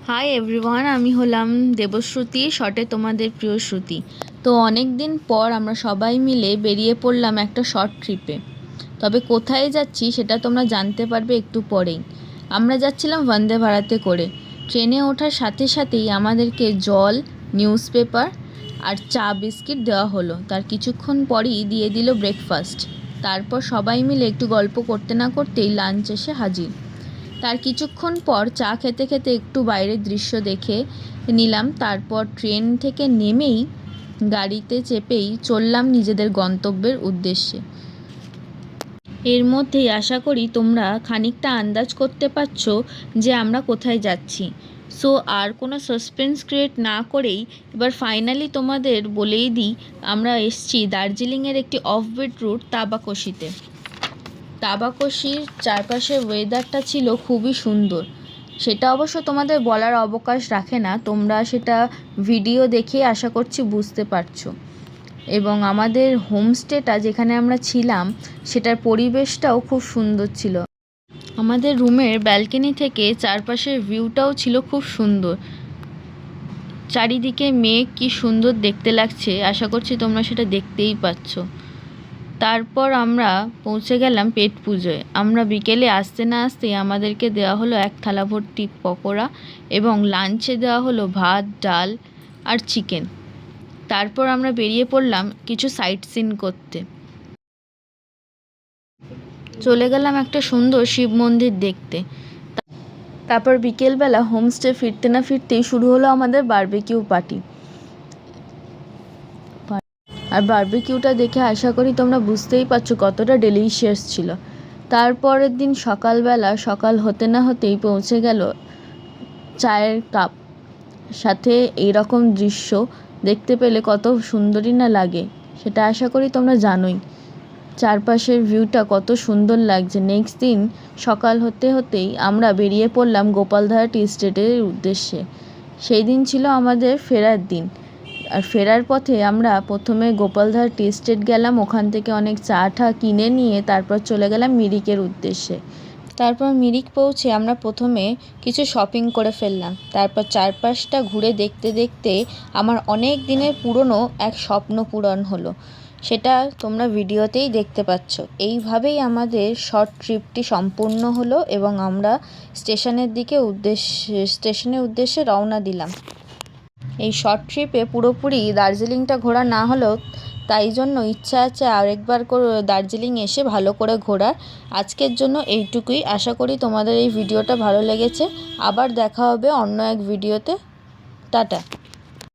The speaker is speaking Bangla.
হাই এভরিওয়ান, আমি হলাম দেবশ্রুতি, শর্টে তোমাদের প্রিয় শ্রুতি। তো অনেক দিন পর আমরা সবাই মিলে বেরিয়ে পড়লাম একটা শর্ট ট্রিপে। তবে কোথায় যাচ্ছি সেটা তোমরা জানতে পারবে একটু পরেই। আমরা যাচ্ছিলাম বন্দে ভারতে করে। ট্রেনে ওঠার সাথে সাথেই আমাদেরকে জল, নিউজ পেপার আর চা বিস্কিট দেওয়া হলো। তার কিছুক্ষণ পরই দিয়ে দিল ব্রেকফাস্ট। তারপর সবাই মিলে একটু গল্প করতে না করতেই লাঞ্চ এসে হাজির। তার কিছুক্ষণ পর চা খেতে খেতে একটু বাইরের দৃশ্য দেখে নিলাম। তারপর ট্রেন থেকে নেমেই গাড়িতে চেপেই চললাম নিজেদের গন্তব্যের উদ্দেশ্যে। এর মধ্যেই আশা করি তোমরা খানিকটা আন্দাজ করতে পারছো যে আমরা কোথায় যাচ্ছি। সো আর কোনো সাসপেন্স ক্রিয়েট না করেই এবার ফাইনালি তোমাদের বলেই দিই, আমরা এসছি দার্জিলিংয়ের একটি অফবিট রুট তাবাকশিতে। তাবাকশির চারপাশের ওয়েদারটা ছিল খুবই সুন্দর। সেটা অবশ্য তোমাদের বলার অবকাশ রাখে না, তোমরা সেটা ভিডিও দেখে আশা করছি বুঝতে পারছো। এবং আমাদের হোমস্টেটা যেখানে আমরা ছিলাম সেটার পরিবেশটাও খুব সুন্দর ছিল। আমাদের রুমের ব্যালকনি থেকে চারপাশের ভিউটাও ছিল খুব সুন্দর। চারিদিকে মেঘ কি সুন্দর দেখতে লাগছে, আশা করছি তোমরা সেটা দেখতেই পাচ্ছ। তারপর আমরা পৌঁছে গেলাম পেট পুজোয়। আমরা বিকেলে আসতে না আসতেই আমাদেরকে দেওয়া হলো এক থালা ভর্তি পকোড়া এবং লাঞ্চে দেওয়া হলো ভাত, ডাল আর চিকেন। তারপর আমরা বেরিয়ে পড়লাম কিছু সাইট সিন করতে। চলে গেলাম একটা সুন্দর শিব মন্দির দেখতে। তারপর বিকেলবেলা হোমস্টে ফিরতে না ফিরতেই শুরু হলো আমাদের বারবিকিউ পার্টি। আর বারবিকিউটা দেখে আশা করি তোমরা বুঝতেই পারছো কতটা ডেলিশিয়াস ছিল। তারপরের দিন সকালবেলা, সকাল হতে না হতেই পৌঁছে গেল চায়ের কাপ। সাথে এইরকম দৃশ্য দেখতে পেলে কত সুন্দরই না লাগে, সেটা আশা করি তোমরা জানোই। চারপাশের ভিউটা কত সুন্দর লাগছে। নেক্সট দিন সকাল হতে হতেই আমরা বেরিয়ে পড়লাম গোপালধারা টি এস্টেটের উদ্দেশ্যে। সেই দিন ছিল আমাদের ফেরার দিন। আর ফেরার পথে আমরা প্রথমে গোপালধারা টি এস্টেট গেলাম, ওখান থেকে অনেক চা টা কিনে নিয়ে তারপর চলে গেলাম মিরিকের উদ্দেশ্যে। তারপর মিরিক পৌঁছে আমরা প্রথমে কিছু শপিং করে ফেললাম। তারপর চারপাশটা ঘুরে দেখতে দেখতে আমার অনেক দিনের পুরনো এক স্বপ্ন পূরণ হলো। সেটা তোমরা ভিডিওতেই দেখতে পাচ্ছ। এইভাবেই আমাদের শর্ট ট্রিপটি সম্পূর্ণ হলো এবং আমরা স্টেশনের উদ্দেশ্যে রওনা দিলাম। এই শর্ট ট্রিপে পুরোপুরি দার্জিলিংটা ঘোরা না হলেও তাই জন্য ইচ্ছা আছে আরেকবার করে দার্জিলিং এসে ভালো করে ঘোরার। আজকের জন্য এইটুকুই। আশা করি তোমাদের এই ভিডিওটা ভালো লেগেছে। আবার দেখা হবে অন্য এক ভিডিওতে। টাটা।